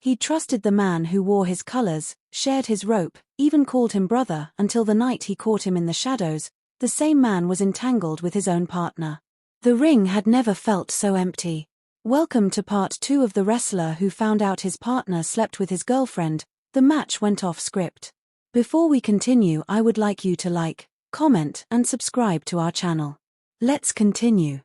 He trusted the man who wore his colors, shared his rope, even called him brother until the night he caught him in the shadows. The same man was entangled with his own partner. The ring had never felt so empty. Welcome to part 2 of The Wrestler Who Found Out His Partner Slept With His Girlfriend. The match went off script. Before we continue, I would like you to like, comment, and subscribe to our channel. Let's continue.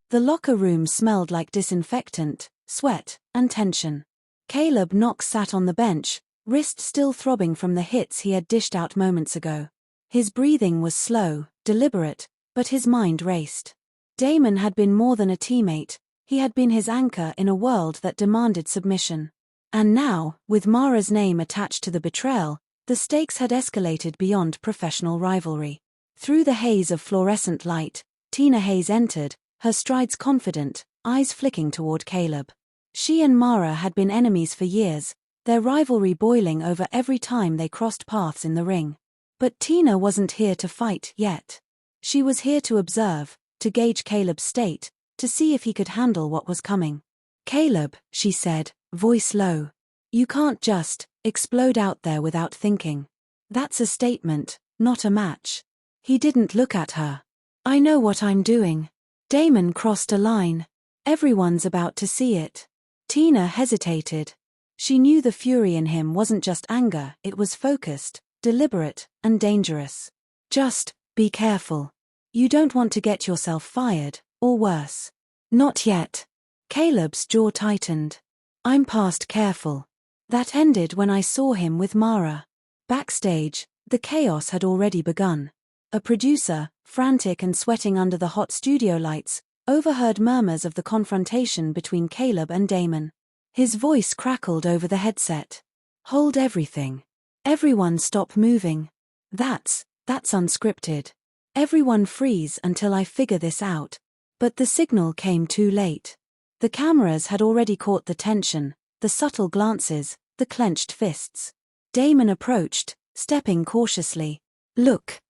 The locker room smelled like disinfectant, sweat, and tension. Caleb Knox sat on the bench, wrist still throbbing from the hits he had dished out moments ago. His breathing was slow, deliberate, but his mind raced. Damon had been more than a teammate, he had been his anchor in a world that demanded submission. And now, with Mara's name attached to the betrayal, the stakes had escalated beyond professional rivalry. Through the haze of fluorescent light, Tina Hayes entered, her strides confident, eyes flicking toward Caleb. She and Mara had been enemies for years, their rivalry boiling over every time they crossed paths in the ring. But Tina wasn't here to fight yet. She was here to observe, to gauge Caleb's state, to see if he could handle what was coming. "Caleb," she said, voice low. "You can't just explode out there without thinking. That's a statement, not a match." He didn't look at her. "I know what I'm doing." Damon crossed a line. "Everyone's about to see it." Tina hesitated. She knew the fury in him wasn't just anger, it was focused, deliberate, and dangerous. "Just be careful. You don't want to get yourself fired, or worse." "Not yet." Caleb's jaw tightened. "I'm past careful." That ended when I saw him with Mara. Backstage, the chaos had already begun. A producer, frantic and sweating under the hot studio lights, overheard murmurs of the confrontation between Caleb and Damon. His voice crackled over the headset. "Hold everything. Everyone stop moving. That's unscripted. Everyone freeze until I figure this out." But the signal came too late. The cameras had already caught the tension, the subtle glances, the clenched fists. Damon approached, stepping cautiously. "Look,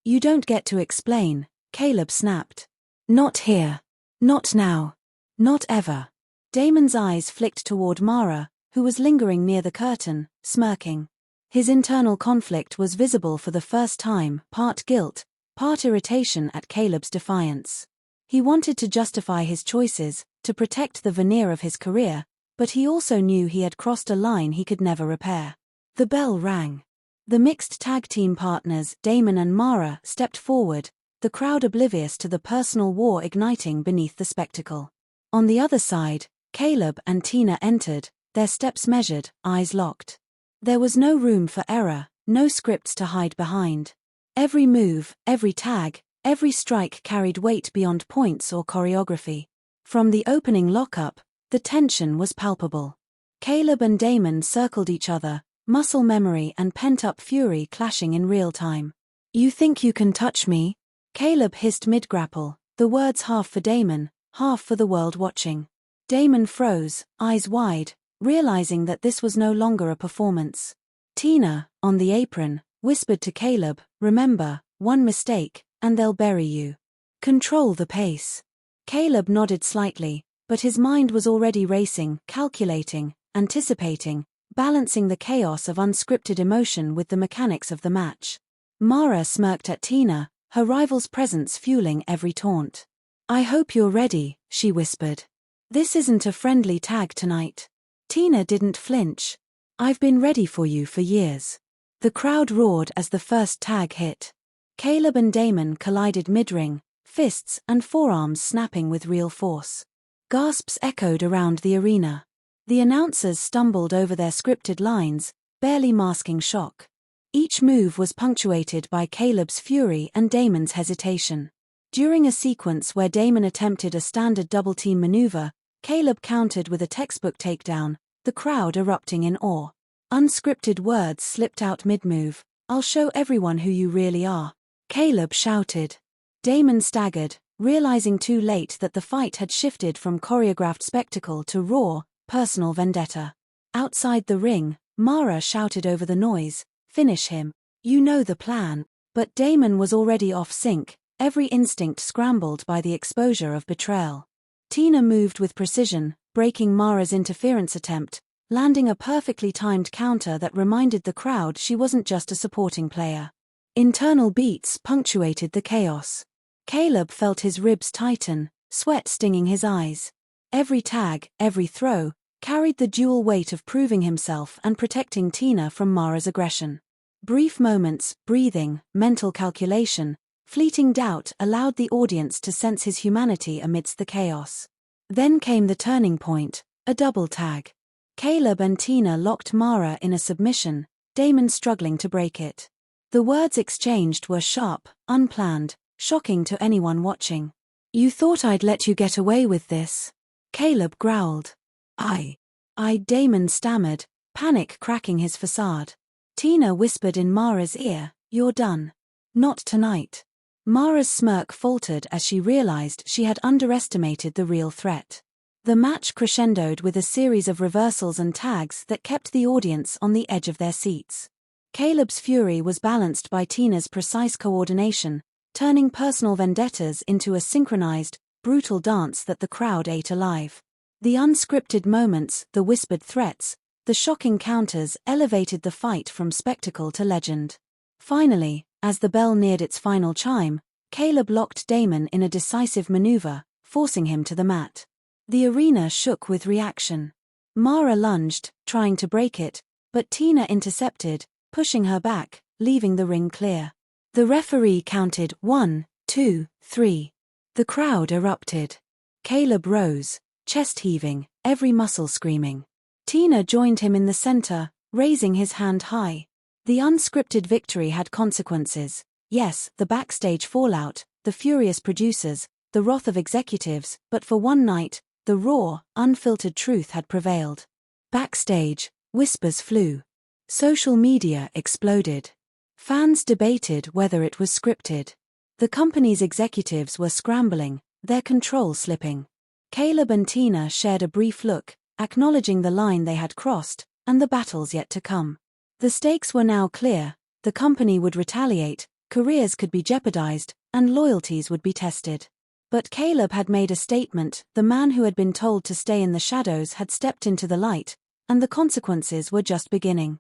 You don't get to explain," Caleb snapped. "Not here. Not now. Not ever." Damon's eyes flicked toward Mara, who was lingering near the curtain, smirking. His internal conflict was visible for the first time, part guilt, part irritation at Caleb's defiance. He wanted to justify his choices, to protect the veneer of his career, but he also knew he had crossed a line he could never repair. The bell rang. The mixed tag team partners, Damon and Mara, stepped forward, the crowd oblivious to the personal war igniting beneath the spectacle. On the other side, Caleb and Tina entered, their steps measured, eyes locked. There was no room for error, no scripts to hide behind. Every move, every tag, every strike carried weight beyond points or choreography. From the opening lockup, the tension was palpable. Caleb and Damon circled each other, muscle memory and pent-up fury clashing in real time. "You think you can touch me?" Caleb hissed mid-grapple, the words half for Damon, half for the world watching. Damon froze, eyes wide, realizing that this was no longer a performance. Tina, on the apron, whispered to Caleb, "Remember, one mistake, and they'll bury you. Control the pace." Caleb nodded slightly, but his mind was already racing, calculating, anticipating, balancing the chaos of unscripted emotion with the mechanics of the match. Mara smirked at Tina, her rival's presence fueling every taunt. "I hope you're ready," she whispered. "This isn't a friendly tag tonight." Tina didn't flinch. "I've been ready for you for years." The crowd roared as the first tag hit. Caleb and Damon collided mid-ring, fists and forearms snapping with real force. Gasps echoed around the arena. The announcers stumbled over their scripted lines, barely masking shock. Each move was punctuated by Caleb's fury and Damon's hesitation. During a sequence where Damon attempted a standard double-team maneuver, Caleb countered with a textbook takedown, the crowd erupting in awe. Unscripted words slipped out mid-move. "I'll show everyone who you really are," Caleb shouted. Damon staggered, realizing too late that the fight had shifted from choreographed spectacle to raw, personal vendetta. Outside the ring, Mara shouted over the noise, "Finish him. You know the plan." But Damon was already off sync, every instinct scrambled by the exposure of betrayal. Tina moved with precision, breaking Mara's interference attempt, landing a perfectly timed counter that reminded the crowd she wasn't just a supporting player. Internal beats punctuated the chaos. Caleb felt his ribs tighten, sweat stinging his eyes. Every tag, every throw, carried the dual weight of proving himself and protecting Tina from Mara's aggression. Brief moments, breathing, mental calculation, fleeting doubt allowed the audience to sense his humanity amidst the chaos. Then came the turning point, a double tag. Caleb and Tina locked Mara in a submission, Damon struggling to break it. The words exchanged were sharp, unplanned, shocking to anyone watching. "You thought I'd let you get away with this?" Caleb growled. I, Damon stammered, panic cracking his facade. Tina whispered in Mara's ear, "You're done. Not tonight." Mara's smirk faltered as she realized she had underestimated the real threat. The match crescendoed with a series of reversals and tags that kept the audience on the edge of their seats. Caleb's fury was balanced by Tina's precise coordination, turning personal vendettas into a synchronized, brutal dance that the crowd ate alive. The unscripted moments, the whispered threats, the shocking counters elevated the fight from spectacle to legend. Finally, as the bell neared its final chime, Caleb locked Damon in a decisive maneuver, forcing him to the mat. The arena shook with reaction. Mara lunged, trying to break it, but Tina intercepted, pushing her back, leaving the ring clear. The referee counted 1, 2, 3. The crowd erupted. Caleb rose, chest heaving, every muscle screaming. Tina joined him in the center, raising his hand high. The unscripted victory had consequences. Yes, the backstage fallout, the furious producers, the wrath of executives, but for one night, the raw, unfiltered truth had prevailed. Backstage, whispers flew. Social media exploded. Fans debated whether it was scripted. The company's executives were scrambling, their control slipping. Caleb and Tina shared a brief look, acknowledging the line they had crossed, and the battles yet to come. The stakes were now clear: the company would retaliate, careers could be jeopardized, and loyalties would be tested. But Caleb had made a statement. The man who had been told to stay in the shadows had stepped into the light, and the consequences were just beginning.